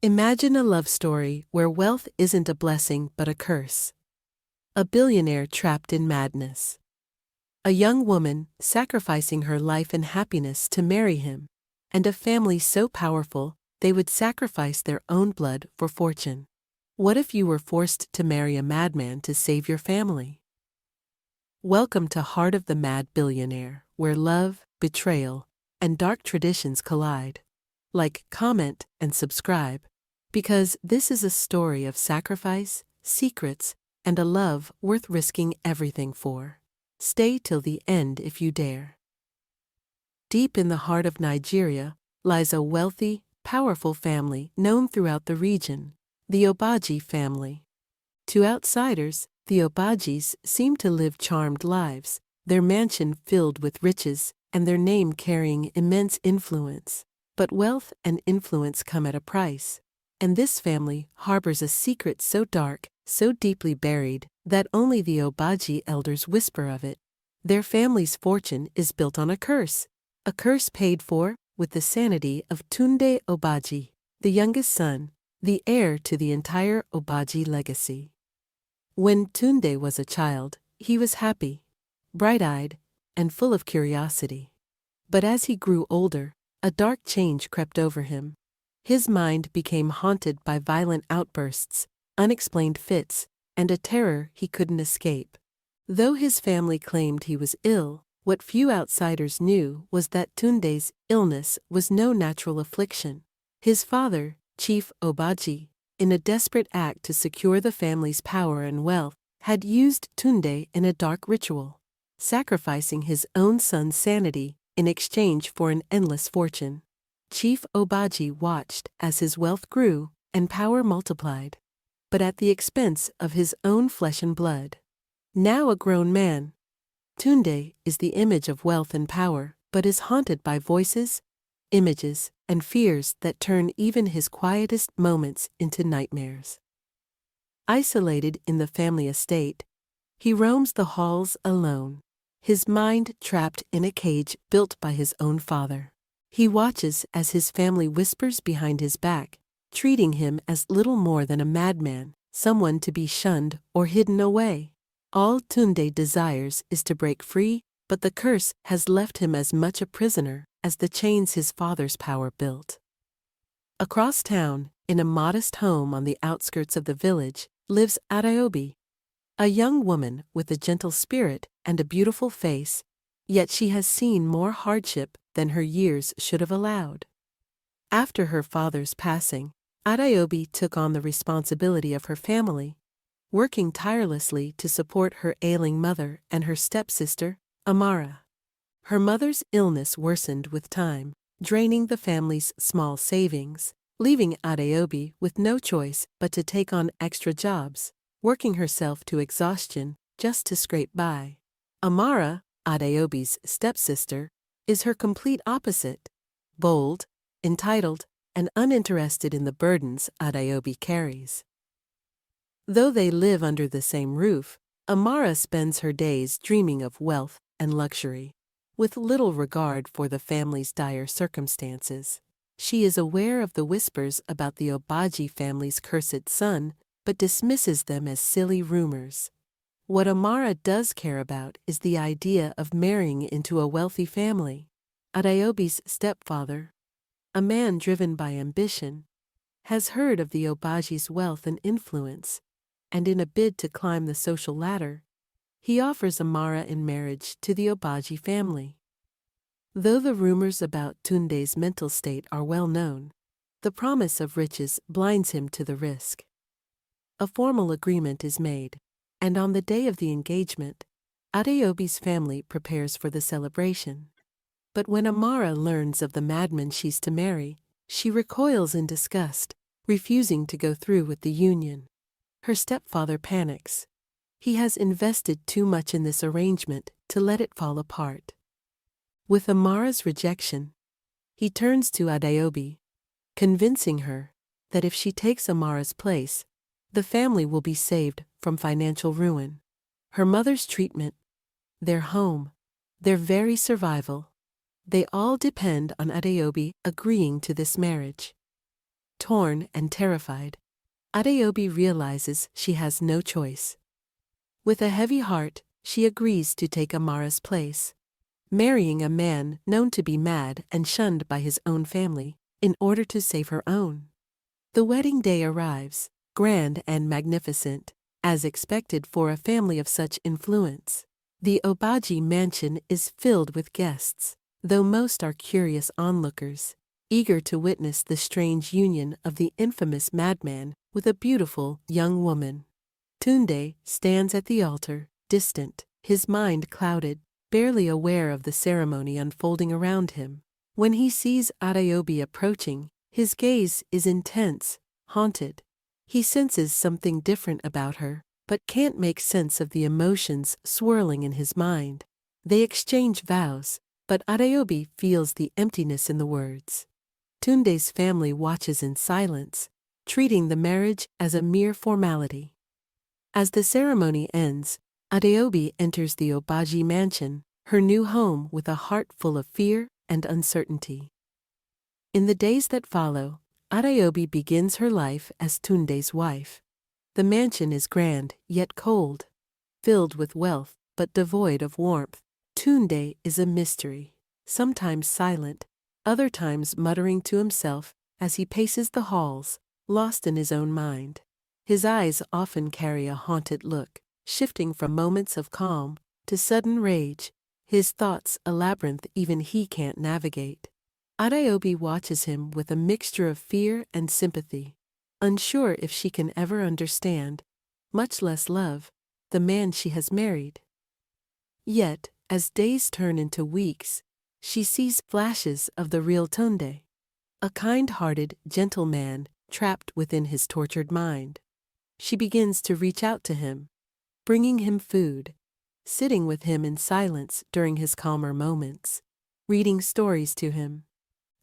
Imagine a love story where wealth isn't a blessing but a curse. A billionaire trapped in madness. A young woman sacrificing her life and happiness to marry him, and a family so powerful they would sacrifice their own blood for fortune. What if you were forced to marry a madman to save your family? Welcome to Heart of the Mad Billionaire, where love, betrayal, and dark traditions collide. Like, comment, and subscribe, because this is a story of sacrifice, secrets, and a love worth risking everything for. Stay till the end if you dare. Deep in the heart of Nigeria lies a wealthy, powerful family known throughout the region, the Obaji family. To outsiders, the Obajis seem to live charmed lives, their mansion filled with riches, and their name carrying immense influence. But wealth and influence come at a price, and this family harbors a secret so dark, so deeply buried, that only the Obaji elders whisper of it. Their family's fortune is built on a curse paid for with the sanity of Tunde Obaji, the youngest son, the heir to the entire Obaji legacy. When Tunde was a child, he was happy, bright-eyed, and full of curiosity. But as he grew older, a dark change crept over him. His mind became haunted by violent outbursts, unexplained fits, and a terror he couldn't escape. Though his family claimed he was ill, what few outsiders knew was that Tunde's illness was no natural affliction. His father, Chief Obaji, in a desperate act to secure the family's power and wealth, had used Tunde in a dark ritual, sacrificing his own son's sanity in exchange for an endless fortune. Chief Obaji watched as his wealth grew and power multiplied, but at the expense of his own flesh and blood. Now a grown man, Tunde is the image of wealth and power, but is haunted by voices, images, and fears that turn even his quietest moments into nightmares. Isolated in the family estate, he roams the halls alone, his mind trapped in a cage built by his own father. He watches as his family whispers behind his back, treating him as little more than a madman, someone to be shunned or hidden away. All Tunde desires is to break free, but the curse has left him as much a prisoner as the chains his father's power built. Across town, in a modest home on the outskirts of the village, lives Adaobi, a young woman with a gentle spirit and a beautiful face, yet she has seen more hardship than her years should have allowed. After her father's passing, Adaobi took on the responsibility of her family, working tirelessly to support her ailing mother and her stepsister, Amara. Her mother's illness worsened with time, draining the family's small savings, leaving Adaobi with no choice but to take on extra jobs, working herself to exhaustion just to scrape by. Amara, Adaobi's stepsister, is her complete opposite, bold, entitled, and uninterested in the burdens Adaobi carries. Though they live under the same roof, Amara spends her days dreaming of wealth and luxury, with little regard for the family's dire circumstances. She is aware of the whispers about the Obaji family's cursed son, but dismisses them as silly rumors. What Amara does care about is the idea of marrying into a wealthy family. Adaobi's stepfather, a man driven by ambition, has heard of the Obaji's wealth and influence, and in a bid to climb the social ladder, he offers Amara in marriage to the Obaji family. Though the rumors about Tunde's mental state are well known, the promise of riches blinds him to the risk. A formal agreement is made, and on the day of the engagement, Adaobi's family prepares for the celebration. But when Amara learns of the madman she's to marry, she recoils in disgust, refusing to go through with the union. Her stepfather panics. He has invested too much in this arrangement to let it fall apart. With Amara's rejection, he turns to Adaobi, convincing her that if she takes Amara's place, the family will be saved from financial ruin. Her mother's treatment, their home, their very survival, they all depend on Adaobi agreeing to this marriage. Torn and terrified, Adeobi realizes she has no choice. With a heavy heart, she agrees to take Amara's place, marrying a man known to be mad and shunned by his own family, in order to save her own. The wedding day arrives, grand and magnificent, as expected for a family of such influence. The Obaji mansion is filled with guests, though most are curious onlookers, eager to witness the strange union of the infamous madman with a beautiful young woman. Tunde stands at the altar, distant, his mind clouded, barely aware of the ceremony unfolding around him. When he sees Adeobi approaching, his gaze is intense, haunted. He senses something different about her, but can't make sense of the emotions swirling in his mind. They exchange vows, but Adeobi feels the emptiness in the words. Tunde's family watches in silence, treating the marriage as a mere formality. As the ceremony ends, Adeobi enters the Obaji mansion, her new home, with a heart full of fear and uncertainty. In the days that follow, Adeobi begins her life as Tunde's wife. The mansion is grand, yet cold, filled with wealth, but devoid of warmth. Tunde is a mystery, sometimes silent, other times muttering to himself as he paces the halls, lost in his own mind. His eyes often carry a haunted look, shifting from moments of calm to sudden rage, his thoughts a labyrinth even he can't navigate. Adeobi watches him with a mixture of fear and sympathy, unsure if she can ever understand, much less love, the man she has married. Yet, as days turn into weeks, she sees flashes of the real Tunde, a kind-hearted, gentle man trapped within his tortured mind. She begins to reach out to him, bringing him food, sitting with him in silence during his calmer moments, reading stories to him.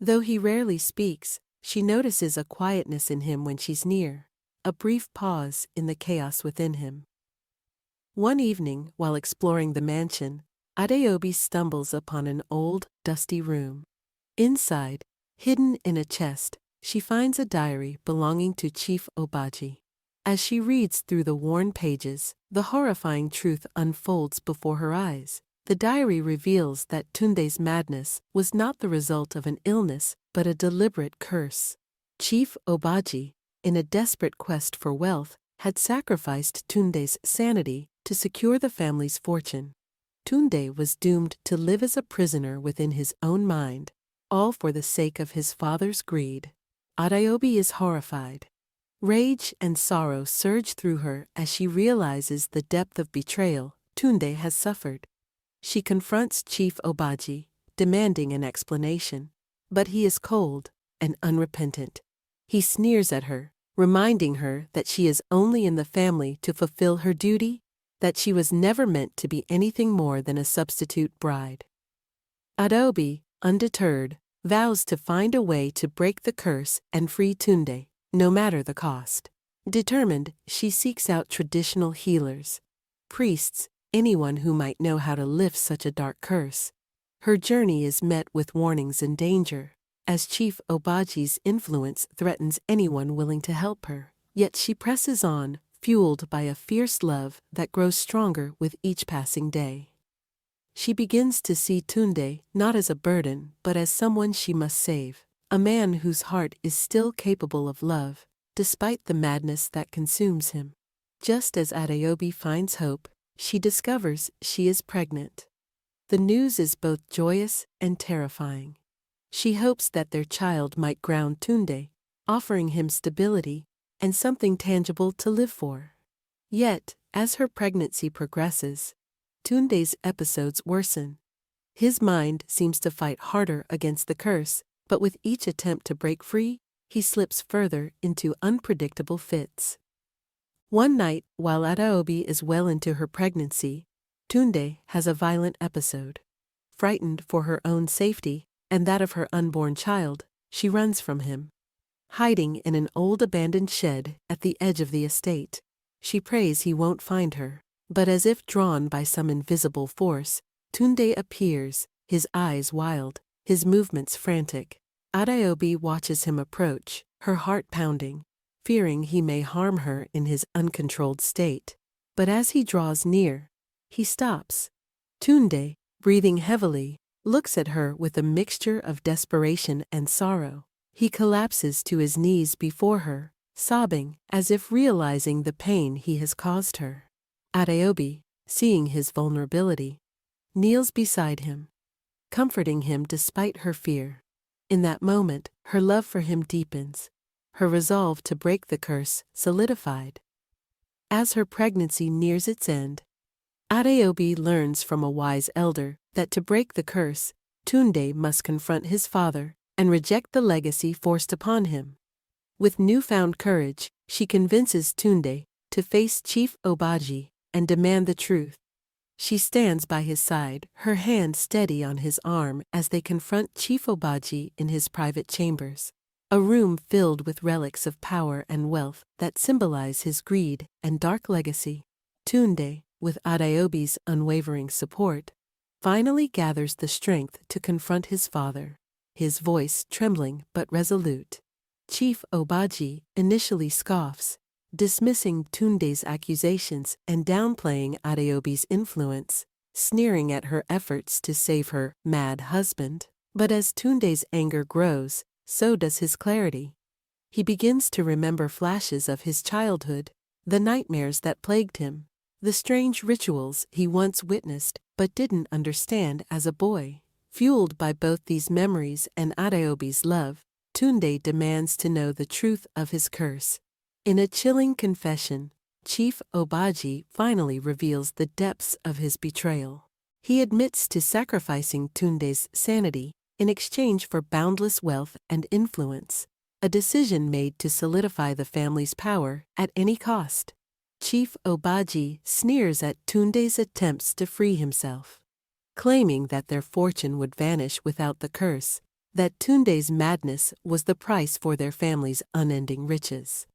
Though he rarely speaks, she notices a quietness in him when she's near, a brief pause in the chaos within him. One evening, while exploring the mansion, Adeobi stumbles upon an old, dusty room. Inside, hidden in a chest, she finds a diary belonging to Chief Obaji. As she reads through the worn pages, the horrifying truth unfolds before her eyes. The diary reveals that Tunde's madness was not the result of an illness, but a deliberate curse. Chief Obaji, in a desperate quest for wealth, had sacrificed Tunde's sanity to secure the family's fortune. Tunde was doomed to live as a prisoner within his own mind, all for the sake of his father's greed. Adeobi is horrified. Rage and sorrow surge through her as she realizes the depth of betrayal Tunde has suffered. She confronts Chief Obaji, demanding an explanation, but he is cold and unrepentant. He sneers at her, reminding her that she is only in the family to fulfill her duty, that she was never meant to be anything more than a substitute bride. Adeobi, undeterred, vows to find a way to break the curse and free Tunde, no matter the cost. Determined, she seeks out traditional healers, priests, anyone who might know how to lift such a dark curse. Her journey is met with warnings and danger, as Chief Obaji's influence threatens anyone willing to help her. Yet she presses on, fueled by a fierce love that grows stronger with each passing day. She begins to see Tunde not as a burden, but as someone she must save, a man whose heart is still capable of love, despite the madness that consumes him. Just as Adeobi finds hope, she discovers she is pregnant. The news is both joyous and terrifying. She hopes that their child might ground Tunde, offering him stability and something tangible to live for. Yet, as her pregnancy progresses, Tunde's episodes worsen. His mind seems to fight harder against the curse, but with each attempt to break free, he slips further into unpredictable fits. One night, while Adeobi is well into her pregnancy, Tunde has a violent episode. Frightened for her own safety and that of her unborn child, she runs from him. Hiding in an old abandoned shed at the edge of the estate, she prays he won't find her. But as if drawn by some invisible force, Tunde appears, his eyes wild, his movements frantic. Adeobi watches him approach, her heart pounding, fearing he may harm her in his uncontrolled state. But as he draws near, he stops. Tunde, breathing heavily, looks at her with a mixture of desperation and sorrow. He collapses to his knees before her, sobbing, as if realizing the pain he has caused her. Adeobi, seeing his vulnerability, kneels beside him, comforting him despite her fear. In that moment, her love for him deepens, her resolve to break the curse solidified. As her pregnancy nears its end, Adeobi learns from a wise elder that to break the curse, Tunde must confront his father and reject the legacy forced upon him. With newfound courage, she convinces Tunde to face Chief Obaji and demand the truth. She stands by his side, her hand steady on his arm as they confront Chief Obaji in his private chambers, a room filled with relics of power and wealth that symbolize his greed and dark legacy. Tunde, with Adeobi's unwavering support, finally gathers the strength to confront his father, his voice trembling but resolute. Chief Obaji initially scoffs, dismissing Tunde's accusations and downplaying Adeobi's influence, sneering at her efforts to save her mad husband. But as Tunde's anger grows, so does his clarity. He begins to remember flashes of his childhood, the nightmares that plagued him, the strange rituals he once witnessed but didn't understand as a boy. Fueled by both these memories and Adeobi's love, Tunde demands to know the truth of his curse. In a chilling confession, Chief Obaji finally reveals the depths of his betrayal. He admits to sacrificing Tunde's sanity in exchange for boundless wealth and influence, a decision made to solidify the family's power at any cost. Chief Obaji sneers at Tunde's attempts to free himself, claiming that their fortune would vanish without the curse, that Tunde's madness was the price for their family's unending riches.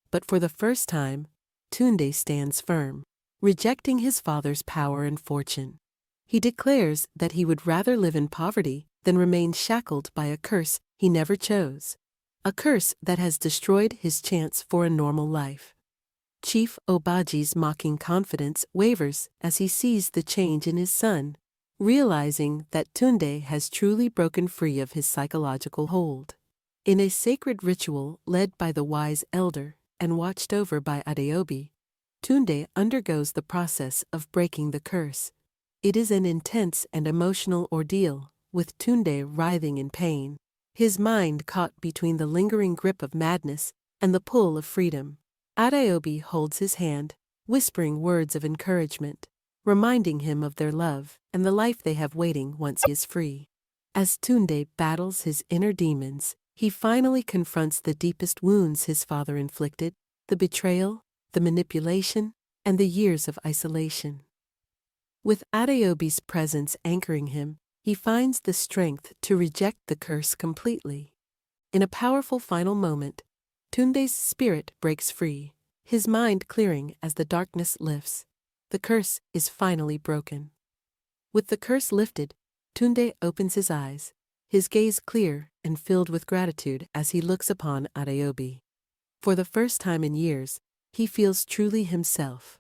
But for the first time, Tunde stands firm, rejecting his father's power and fortune. He declares that he would rather live in poverty than remain shackled by a curse he never chose, a curse that has destroyed his chance for a normal life. Chief Obaji's mocking confidence wavers as he sees the change in his son, realizing that Tunde has truly broken free of his psychological hold. In a sacred ritual led by the wise elder and watched over by Adeobi, Tunde undergoes the process of breaking the curse. It is an intense and emotional ordeal, with Tunde writhing in pain, his mind caught between the lingering grip of madness and the pull of freedom. Adeobi holds his hand, whispering words of encouragement, reminding him of their love and the life they have waiting once he is free. As Tunde battles his inner demons, he finally confronts the deepest wounds his father inflicted, the betrayal, the manipulation, and the years of isolation. With Adeobi's presence anchoring him, he finds the strength to reject the curse completely. In a powerful final moment, Tunde's spirit breaks free, his mind clearing as the darkness lifts. The curse is finally broken. With the curse lifted, Tunde opens his eyes, his gaze clear and filled with gratitude as he looks upon Adeobi. For the first time in years, he feels truly himself,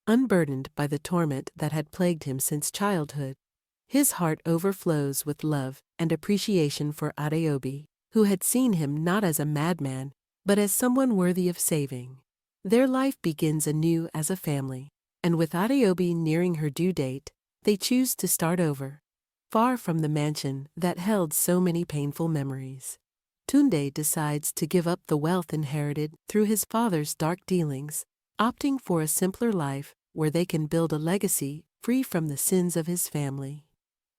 unburdened by the torment that had plagued him since childhood. His heart overflows with love and appreciation for Adeobi, who had seen him not as a madman, but as someone worthy of saving. Their life begins anew as a family, and with Adeobi nearing her due date, they choose to start over, far from the mansion that held so many painful memories. Tunde decides to give up the wealth inherited through his father's dark dealings, opting for a simpler life where they can build a legacy free from the sins of his family.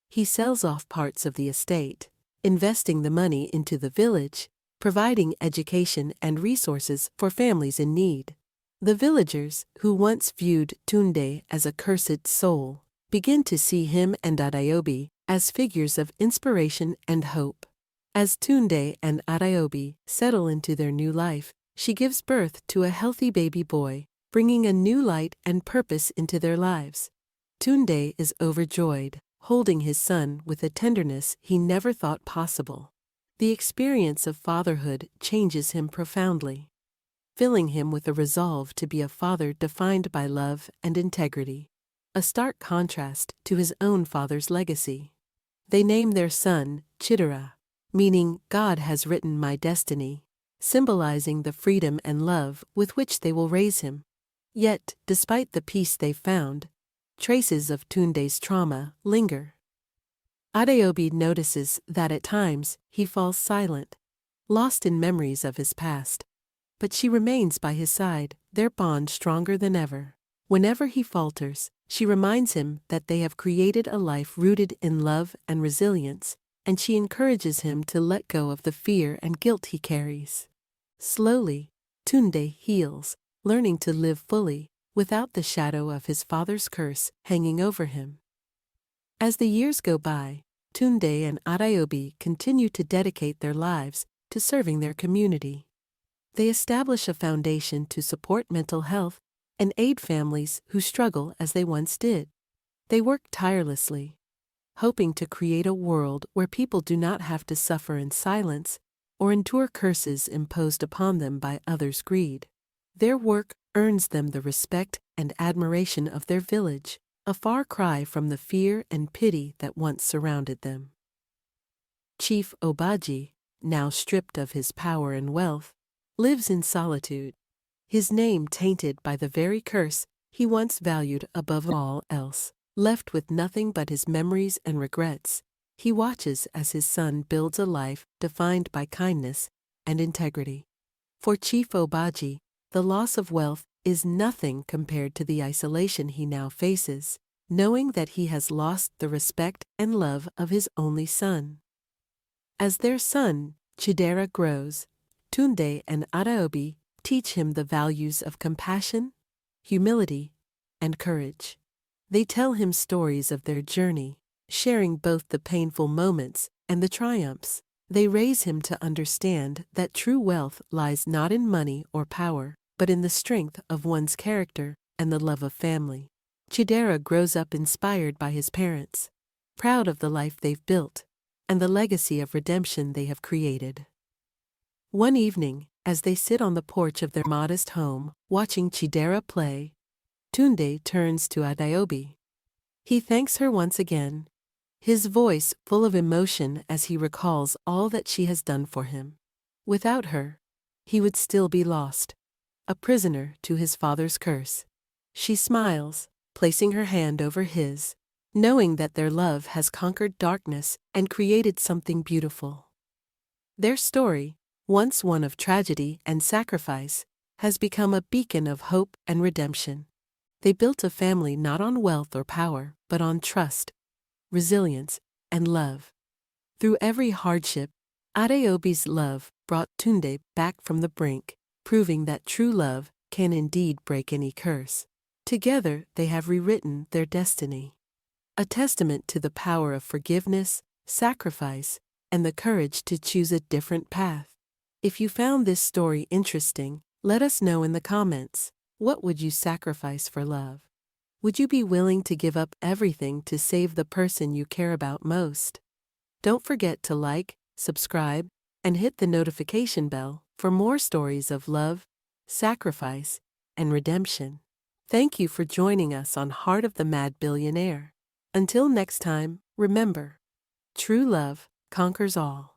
He sells off parts of the estate, investing the money into the village, providing education and resources for families in need. The villagers, who once viewed Tunde as a cursed soul, begin to see him and Adeobi as figures of inspiration and hope. As Tunde and Adeobi settle into their new life, she gives birth to a healthy baby boy, bringing a new light and purpose into their lives. Tunde is overjoyed, holding his son with a tenderness he never thought possible. The experience of fatherhood changes him profoundly, filling him with a resolve to be a father defined by love and integrity, a stark contrast to his own father's legacy. They name their son Chidera, meaning God has written my destiny, symbolizing the freedom and love with which they will raise him. Yet, despite the peace they've found, traces of Tunde's trauma linger. Adeobi notices that at times he falls silent, lost in memories of his past. But she remains by his side, their bond stronger than ever. Whenever he falters, she reminds him that they have created a life rooted in love and resilience, and she encourages him to let go of the fear and guilt he carries. Slowly, Tunde heals, learning to live fully, without the shadow of his father's curse hanging over him. As the years go by, Tunde and Adeobi continue to dedicate their lives to serving their community. They establish a foundation to support mental health and aid families who struggle as they once did. They work tirelessly, hoping to create a world where people do not have to suffer in silence or endure curses imposed upon them by others' greed. Their work earns them the respect and admiration of their village, a far cry from the fear and pity that once surrounded them. Chief Obaji, now stripped of his power and wealth, lives in solitude, his name tainted by the very curse he once valued above all else. Left with nothing but his memories and regrets, he watches as his son builds a life defined by kindness and integrity. For Chief Obaji, the loss of wealth is nothing compared to the isolation he now faces, knowing that he has lost the respect and love of his only son. As their son, Chidera, grows, Tunde and Adeobi teach him the values of compassion, humility, and courage. They tell him stories of their journey, sharing both the painful moments and the triumphs. They raise him to understand that true wealth lies not in money or power, but in the strength of one's character and the love of family. Chidera grows up inspired by his parents, proud of the life they've built and the legacy of redemption they have created. One evening, as they sit on the porch of their modest home, watching Chidera play, Tunde turns to Adeobi. He thanks her once again, his voice full of emotion as he recalls all that she has done for him. Without her, he would still be lost, a prisoner to his father's curse. She smiles, placing her hand over his, knowing that their love has conquered darkness and created something beautiful. Their story, once one of tragedy and sacrifice, has become a beacon of hope and redemption. They built a family not on wealth or power, but on trust, resilience, and love. Through every hardship, Adeobi's love brought Tunde back from the brink, proving that true love can indeed break any curse. Together, they have rewritten their destiny. A testament to the power of forgiveness, sacrifice, and the courage to choose a different path. If you found this story interesting, let us know in the comments. What would you sacrifice for love? Would you be willing to give up everything to save the person you care about most? Don't forget to like, subscribe, and hit the notification bell for more stories of love, sacrifice, and redemption. Thank you for joining us on Heart of the Mad Billionaire. Until next time, remember, true love conquers all.